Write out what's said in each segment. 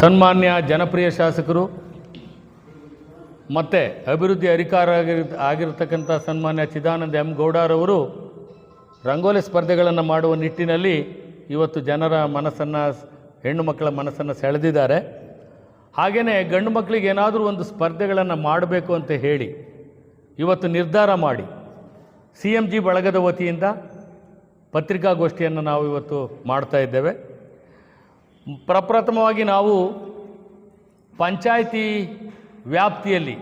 ಸನ್ಮಾನ್ಯ ಜನಪ್ರಿಯ ಶಾಸಕರು ಮತ್ತು ಅಭಿವೃದ್ಧಿ ಅಧಿಕಾರ ಆಗಿರತಕ್ಕಂಥ ಸನ್ಮಾನ್ಯ ಚಿದಾನಂದ ಎಂ ಗೌಡರವರು ರಂಗೋಲಿ ಸ್ಪರ್ಧೆಗಳನ್ನು ಮಾಡುವ ನಿಟ್ಟಿನಲ್ಲಿ ಇವತ್ತು ಜನರ ಮನಸ್ಸನ್ನು, ಹೆಣ್ಣು ಮಕ್ಕಳ ಮನಸ್ಸನ್ನು ಸೆಳೆದಿದ್ದಾರೆ. ಹಾಗೆಯೇ ಗಂಡು ಮಕ್ಕಳಿಗೆ ಏನಾದರೂ ಒಂದು ಸ್ಪರ್ಧೆಗಳನ್ನು ಮಾಡಬೇಕು ಅಂತ ಹೇಳಿ ಇವತ್ತು ನಿರ್ಧಾರ ಮಾಡಿ CMG ಬಳಗದ ವತಿಯಿಂದ ಪತ್ರಿಕಾಗೋಷ್ಠಿಯನ್ನು ನಾವು ಇವತ್ತು ಮಾಡ್ತಾ ಇದ್ದೇವೆ. ಪ್ರಪ್ರಥಮವಾಗಿ ನಾವು ಪಂಚಾಯಿತಿ ವ್ಯಾಪ್ತಿಯಲ್ಲಿ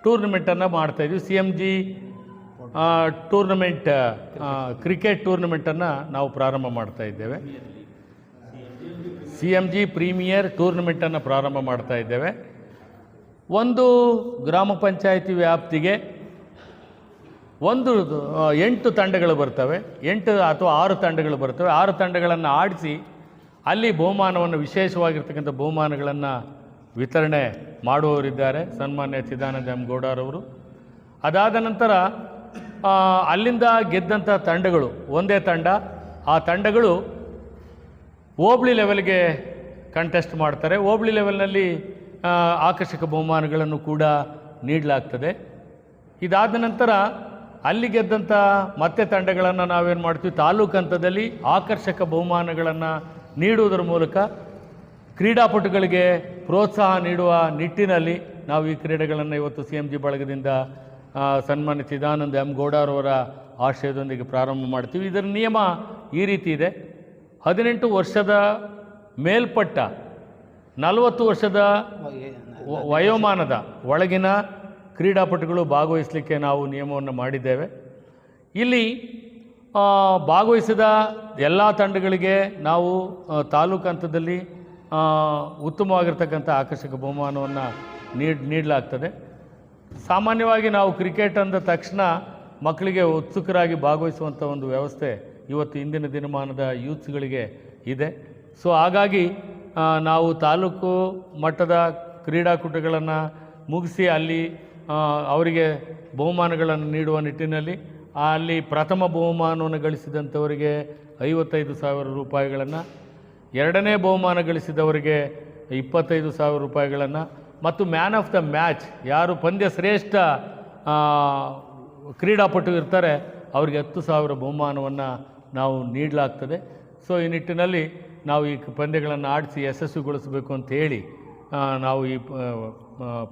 ಟೂರ್ನಮೆಂಟನ್ನು ಮಾಡ್ತಾಯಿದ್ವಿ. CMG ಟೂರ್ನಮೆಂಟ್, ಕ್ರಿಕೆಟ್ ಟೂರ್ನಮೆಂಟನ್ನು ನಾವು ಪ್ರಾರಂಭ ಮಾಡ್ತಾ ಇದ್ದೇವೆ. CMG ಪ್ರೀಮಿಯರ್ ಟೂರ್ನಮೆಂಟನ್ನು ಪ್ರಾರಂಭ ಮಾಡ್ತಾ ಇದ್ದೇವೆ. ಒಂದು ಗ್ರಾಮ ಪಂಚಾಯಿತಿ ವ್ಯಾಪ್ತಿಗೆ 8 ತಂಡಗಳು ಬರ್ತವೆ, 8 ಅಥವಾ 6 ತಂಡಗಳು ಬರ್ತವೆ. 6 ತಂಡಗಳನ್ನು ಆಡಿಸಿ ಅಲ್ಲಿ ಬಹುಮಾನವನ್ನು, ವಿಶೇಷವಾಗಿರ್ತಕ್ಕಂಥ ಬಹುಮಾನಗಳನ್ನು ವಿತರಣೆ ಮಾಡುವವರಿದ್ದಾರೆ ಸನ್ಮಾನ್ಯ ಚಿದಾನಂದ ಎಂ ಗೌಡರವರು. ಅದಾದ ನಂತರ ಅಲ್ಲಿಂದ ಗೆದ್ದಂಥ ತಂಡಗಳು, ಒಂದೇ ತಂಡ, ಆ ತಂಡಗಳು ಹೋಬಳಿ ಲೆವೆಲ್ಗೆ ಕಂಟೆಸ್ಟ್ ಮಾಡ್ತಾರೆ. ಹೋಬಳಿ ಲೆವೆಲ್ನಲ್ಲಿ ಆಕರ್ಷಕ ಬಹುಮಾನಗಳನ್ನು ಕೂಡ ನೀಡಲಾಗ್ತದೆ. ಇದಾದ ನಂತರ ಅಲ್ಲಿ ಗೆದ್ದಂಥ ಮತ್ತೆ ತಂಡಗಳನ್ನು ನಾವೇನು ಮಾಡ್ತೀವಿ, ತಾಲೂಕು ಹಂತದಲ್ಲಿ ಆಕರ್ಷಕ ಬಹುಮಾನಗಳನ್ನು ನೀಡುವುದರ ಮೂಲಕ ಕ್ರೀಡಾಪಟುಗಳಿಗೆ ಪ್ರೋತ್ಸಾಹ ನೀಡುವ ನಿಟ್ಟಿನಲ್ಲಿ ನಾವು ಈ ಕ್ರೀಡೆಗಳನ್ನು ಇವತ್ತು CMG ಬಳಗದಿಂದ ಸನ್ಮಾನ್ಯ ಚಿದಾನಂದ ಎಂ ಗೌಡರವರ ಆಶಯದೊಂದಿಗೆ ಪ್ರಾರಂಭ ಮಾಡ್ತೀವಿ. ಇದರ ನಿಯಮ ಈ ರೀತಿ ಇದೆ: 18 ವರ್ಷದ ಮೇಲ್ಪಟ್ಟ 40 ವರ್ಷದ ವಯೋಮಾನದ ಒಳಗಿನ ಕ್ರೀಡಾಪಟುಗಳು ಭಾಗವಹಿಸಲಿಕ್ಕೆ ನಾವು ನಿಯಮವನ್ನು ಮಾಡಿದ್ದೇವೆ. ಇಲ್ಲಿ ಭಾಗವಹಿಸಿದ ಎಲ್ಲ ತಂಡಗಳಿಗೆ ನಾವು ತಾಲೂಕು ಹಂತದಲ್ಲಿ ಉತ್ತಮವಾಗಿರ್ತಕ್ಕಂಥ ಆಕರ್ಷಕ ಬಹುಮಾನವನ್ನು ನೀಡಲಾಗ್ತದೆ. ಸಾಮಾನ್ಯವಾಗಿ ನಾವು ಕ್ರಿಕೆಟ್ ಅಂದ ತಕ್ಷಣ ಮಕ್ಕಳಿಗೆ ಉತ್ಸುಕರಾಗಿ ಭಾಗವಹಿಸುವಂಥ ಒಂದು ವ್ಯವಸ್ಥೆ ಇವತ್ತು ಇಂದಿನ ದಿನಮಾನದ ಯೂತ್ಸ್ಗಳಿಗೆ ಇದೆ. ಸೊ ಹಾಗಾಗಿ ನಾವು ತಾಲೂಕು ಮಟ್ಟದ ಕ್ರೀಡಾಕೂಟಗಳನ್ನು ಮುಗಿಸಿ ಅಲ್ಲಿ ಅವರಿಗೆ ಬಹುಮಾನಗಳನ್ನು ನೀಡುವ ನಿಟ್ಟಿನಲ್ಲಿ ಅಲ್ಲಿ ಪ್ರಥಮ ಬಹುಮಾನವನ್ನು ಗಳಿಸಿದಂಥವರಿಗೆ 55,000 ರೂಪಾಯಿಗಳನ್ನು, ಎರಡನೇ ಬಹುಮಾನ ಗಳಿಸಿದವರಿಗೆ 25,000 ರೂಪಾಯಿಗಳನ್ನು ಮತ್ತು ಮ್ಯಾನ್ ಆಫ್ ದ ಮ್ಯಾಚ್, ಯಾರು ಪಂದ್ಯ ಶ್ರೇಷ್ಠ ಕ್ರೀಡಾಪಟು ಇರ್ತಾರೆ ಅವರಿಗೆ 10,000 ಬಹುಮಾನವನ್ನು ನಾವು ನೀಡಲಾಗ್ತದೆ. ಸೊ ಈ ನಿಟ್ಟಿನಲ್ಲಿ ನಾವು ಈ ಪಂದ್ಯಗಳನ್ನು ಆಡಿಸಿ ಯಶಸ್ವಿಗೊಳಿಸಬೇಕು ಅಂತ ಹೇಳಿ ನಾವು ಈ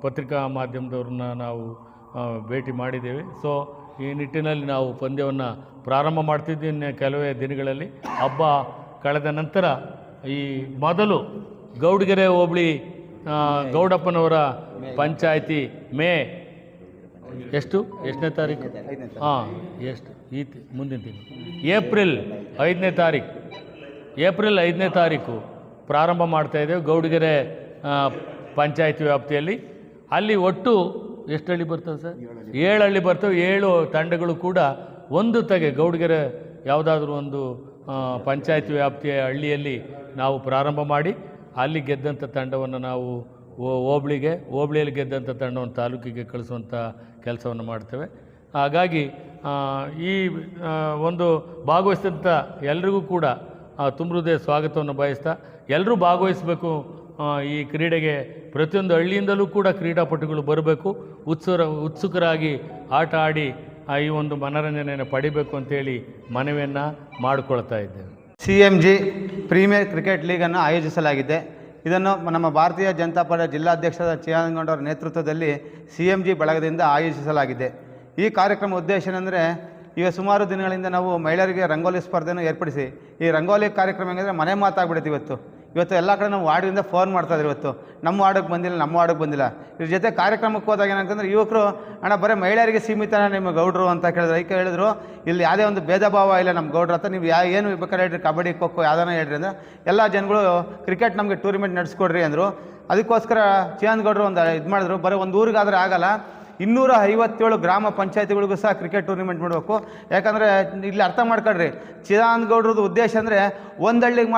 ಪತ್ರಿಕಾ ಮಾಧ್ಯಮದವ್ರನ್ನ ನಾವು ಭೇಟಿ ಮಾಡಿದ್ದೇವೆ. ಸೊ ಈ ನಿಟ್ಟಿನಲ್ಲಿ ನಾವು ಪಂದ್ಯವನ್ನು ಪ್ರಾರಂಭ ಮಾಡ್ತಿದ್ದೀವಿ. ಕೆಲವೇ ದಿನಗಳಲ್ಲಿ ಹಬ್ಬ ಕಳೆದ ನಂತರ ಈ ಮೊದಲು ಗೌಡಗೆರೆ ಹೋಬಳಿ ಗೌಡಪ್ಪನವರ ಪಂಚಾಯಿತಿ ಎಷ್ಟನೇ ತಾರೀಕು? ಮುಂದಿನ ತಿಂಗಳು ಏಪ್ರಿಲ್ 5ನೇ ತಾರೀಕು ಪ್ರಾರಂಭ ಮಾಡ್ತಾಯಿದ್ದೇವೆ ಗೌಡಗೆರೆ ಪಂಚಾಯಿತಿ ವ್ಯಾಪ್ತಿಯಲ್ಲಿ. ಅಲ್ಲಿ ಒಟ್ಟು ಎಷ್ಟು ಹಳ್ಳಿ ಬರ್ತವೆ ಸರ್? 7 ಹಳ್ಳಿ ಬರ್ತವೆ. 7 ತಂಡಗಳು ಕೂಡ ಒಂದು ಗೌಡಗೆರೆ ಯಾವುದಾದ್ರೂ ಒಂದು ಪಂಚಾಯಿತಿ ವ್ಯಾಪ್ತಿಯ ಹಳ್ಳಿಯಲ್ಲಿ ನಾವು ಪ್ರಾರಂಭ ಮಾಡಿ ಅಲ್ಲಿ ಗೆದ್ದಂಥ ತಂಡವನ್ನು ನಾವು ಹೋಬಳಿಯಲ್ಲಿ ಗೆದ್ದಂಥ ತಂಡವನ್ನು ತಾಲೂಕಿಗೆ ಕಳಿಸುವಂಥ ಕೆಲಸವನ್ನು ಮಾಡ್ತೇವೆ. ಹಾಗಾಗಿ ಈ ಒಂದು ಭಾಗವಹಿಸಿದಂಥ ಎಲ್ರಿಗೂ ಕೂಡ ತುಂಬ ಹೃದಯ ಸ್ವಾಗತವನ್ನು ಬಯಸ್ತಾ, ಎಲ್ಲರೂ ಭಾಗವಹಿಸಬೇಕು ಈ ಕ್ರೀಡೆಗೆ. ಪ್ರತಿಯೊಂದು ಹಳ್ಳಿಯಿಂದಲೂ ಕೂಡ ಕ್ರೀಡಾಪಟುಗಳು ಬರಬೇಕು, ಉತ್ಸುಕರಾಗಿ ಆಟ ಆಡಿ ಈ ಒಂದು ಮನೋರಂಜನೆಯನ್ನು ಪಡಿಬೇಕು ಅಂತೇಳಿ ಮನವಿಯನ್ನು ಮಾಡಿಕೊಳ್ತಾ ಇದ್ದೇವೆ. CMG ಪ್ರೀಮಿಯರ್ ಕ್ರಿಕೆಟ್ ಲೀಗನ್ನು ಆಯೋಜಿಸಲಾಗಿದೆ. ಇದನ್ನು ನಮ್ಮ ಭಾರತೀಯ ಜನತಾ ಪಾರ್ಟಿಯ ಜಿಲ್ಲಾಧ್ಯಕ್ಷರಾದ ಚಿದಾನಂದ ಗೌಡರ ನೇತೃತ್ವದಲ್ಲಿ CMG ಬಳಗದಿಂದ ಆಯೋಜಿಸಲಾಗಿದೆ. ಈ ಕಾರ್ಯಕ್ರಮ ಉದ್ದೇಶ ಏನೆಂದರೆ, ಈಗ ಸುಮಾರು ದಿನಗಳಿಂದ ನಾವು ಮಹಿಳೆಯರಿಗೆ ರಂಗೋಲಿ ಸ್ಪರ್ಧೆಯನ್ನು ಏರ್ಪಡಿಸಿ, ಈ ರಂಗೋಲಿ ಕಾರ್ಯಕ್ರಮ ಹೆಂಗಂದರೆ ಮನೆ ಮಾತಾಗ್ಬಿಡುತ್ತೆ. ಇವತ್ತು ಎಲ್ಲ ಕಡೆ ನಾವು ವಾರ್ಡಿಂದ ಫೋನ್ ಮಾಡ್ತಾಯಿದ್ರು, ಇವತ್ತು ನಮ್ಮ ವಾರ್ಡಿಗೆ ಬಂದಿಲ್ಲ, ನಮ್ಮ ವಾರ್ಡಿಗೆ ಬಂದಿಲ್ಲ. ಇದ್ರ ಜೊತೆ ಕಾರ್ಯಕ್ರಮಕ್ಕೆ ಹೋದಾಗ ಏನಂತಂದರೆ, ಯುವಕರು ಅಣ್ಣ ಬರೀ ಮಹಿಳೆಯರಿಗೆ ಸೀಮಿತನ ನಿಮ್ಮ ಗೌಡರು ಅಂತ ಕೇಳಿದ್ರು. ಅದಕ್ಕೆ ಹೇಳಿದ್ರು, ಇಲ್ಲಿ ಯಾವುದೇ ಒಂದು ಭೇದ ಭಾವ ಇಲ್ಲ ನಮ್ಮ ಗೌಡ್ರ ಹತ್ರ, ನೀವು ಏನು ಬೇಕಾದ್ರೆ ಹೇಳ್ರಿ, ಕಬಡ್ಡಿ ಖೋಖೋ ಯಾವ್ದಾನ ಹೇಳ್ರಿ ಅಂದರೆ ಎಲ್ಲ ಜನಗಳು ಕ್ರಿಕೆಟ್ ನಮಗೆ ಟೂರ್ನಮೆಂಟ್ ನಡೆಸ್ಕೊಡ್ರಿ ಅಂದರು. ಅದಕ್ಕೋಸ್ಕರ ಚಿದಾನಂದ ಗೌಡರು ಒಂದು ಇದು ಮಾಡಿದ್ರು, ಬರೀ ಒಂದು ಊರಿಗಾದರೆ ಆಗಲ್ಲ, 257 ಗ್ರಾಮ ಪಂಚಾಯತಿಗಳಿಗೂ ಸಹ ಕ್ರಿಕೆಟ್ ಟೂರ್ನಿಮೆಂಟ್ ಮಾಡಬೇಕು. ಯಾಕಂದರೆ ಇಲ್ಲಿ ಅರ್ಥ ಮಾಡ್ಕೊಳ್ರಿ, ಚಿದಾನಂದ ಗೌಡ್ರದ್ದು ಉದ್ದೇಶ ಅಂದರೆ ಒಂದು ಹಳ್ಳಿಗೆ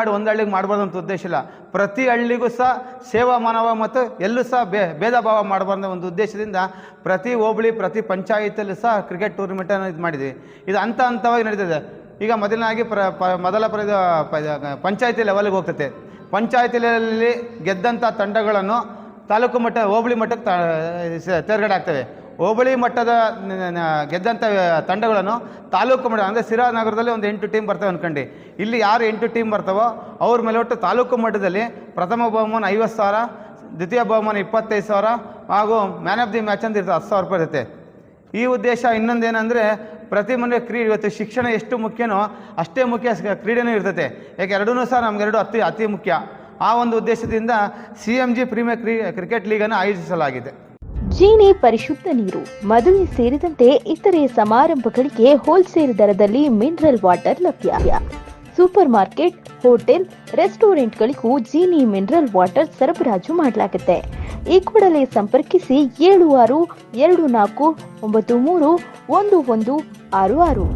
ಮಾಡಬಾರ್ದು ಅಂತ ಉದ್ದೇಶ ಇಲ್ಲ. ಪ್ರತಿ ಹಳ್ಳಿಗೂ ಸಹ ಸೇವಾ ಮಾನವ ಮತ್ತು ಎಲ್ಲೂ ಸಹ ಭೇದ ಭಾವ ಮಾಡಬಾರ್ದು ಒಂದು ಉದ್ದೇಶದಿಂದ ಪ್ರತಿ ಹೋಬಳಿ, ಪ್ರತಿ ಪಂಚಾಯತಿಯಲ್ಲೂ ಸಹ ಕ್ರಿಕೆಟ್ ಟೂರ್ನಿಮೆಂಟನ್ನು ಇದು ಮಾಡಿದ್ವಿ. ಇದು ಹಂತವಾಗಿ ನಡೀತಿದೆ. ಈಗ ಮೊದಲನಾಗಿ ಮೊದಲ ಪಂಚಾಯತಿ ಲೆವೆಲ್ಗೆ ಹೋಗ್ತೈತೆ. ಪಂಚಾಯತಿಯಲ್ಲಿ ಗೆದ್ದಂಥ ತಂಡಗಳನ್ನು ತಾಲೂಕು ಮಟ್ಟ ಹೋಬಳಿ ಮಟ್ಟಕ್ಕೆ ತೇರ್ಗಡೆ ಆಗ್ತವೆ. ಹೋಬಳಿ ಮಟ್ಟದ ಗೆದ್ದಂಥ ತಂಡಗಳನ್ನು ತಾಲೂಕು ಮಟ್ಟ ಅಂದರೆ ಸಿರಾ ನಗರದಲ್ಲಿ ಒಂದು 8 ಟೀಮ್ ಬರ್ತವೆ ಅಂದ್ಕೊಂಡು, ಇಲ್ಲಿ ಯಾರು 8 ಟೀಮ್ ಬರ್ತಾವೋ ಅವ್ರ ಮೇಲೆ ಒಟ್ಟು ತಾಲೂಕು ಮಟ್ಟದಲ್ಲಿ ಪ್ರಥಮ ಬಹುಮಾನ 50,000, ದ್ವಿತೀಯ ಬಹುಮಾನ 25,000 ಹಾಗೂ ಮ್ಯಾನ್ ಆಫ್ ದಿ ಮ್ಯಾಚ್ ಅಂತ ಇರ್ತದೆ 10,000 ರೂಪಾಯಿ ಇರುತ್ತೆ. ಈ ಉದ್ದೇಶ ಇನ್ನೊಂದೇನೆಂದರೆ ಪ್ರತಿ ಮನೆ ಇವತ್ತು ಶಿಕ್ಷಣ ಎಷ್ಟು ಮುಖ್ಯನೋ ಅಷ್ಟೇ ಮುಖ್ಯ ಕ್ರೀಡೆನೂ ಇರ್ತದೆ. ಯಾಕೆ ಎರಡೂ ಸಹ ನಮಗೆರಡು ಅತಿ ಮುಖ್ಯ. ಆ ಒಂದು ಉದ್ದೇಶದಿಂದ CMG ಪ್ರೀಮಿಯರ್ ಕ್ರಿಕೆಟ್ ಲೀಗನ್ನು ಆಯೋಜಿಸಲಾಗಿದೆ. ಜೀನಿ ಪರಿಶುದ್ಧ ನೀರು, ಮದುವೆ ಸೇರಿದಂತೆ ಇತರೆ ಸಮಾರಂಭಗಳಿಗೆ ಹೋಲ್ಸೇಲ್ ದರದಲ್ಲಿ ಮಿನರಲ್ ವಾಟರ್ ಲಭ್ಯ. ಸೂಪರ್ ಮಾರ್ಕೆಟ್, ಹೋಟೆಲ್, ರೆಸ್ಟೋರೆಂಟ್ಗಳಿಗೂ ಜೀನಿ ಮಿನರಲ್ ವಾಟರ್ ಸರಬರಾಜು ಮಾಡಲಾಗುತ್ತೆ. ಈ ಕೂಡಲೇ ಸಂಪರ್ಕಿಸಿ 7624931166.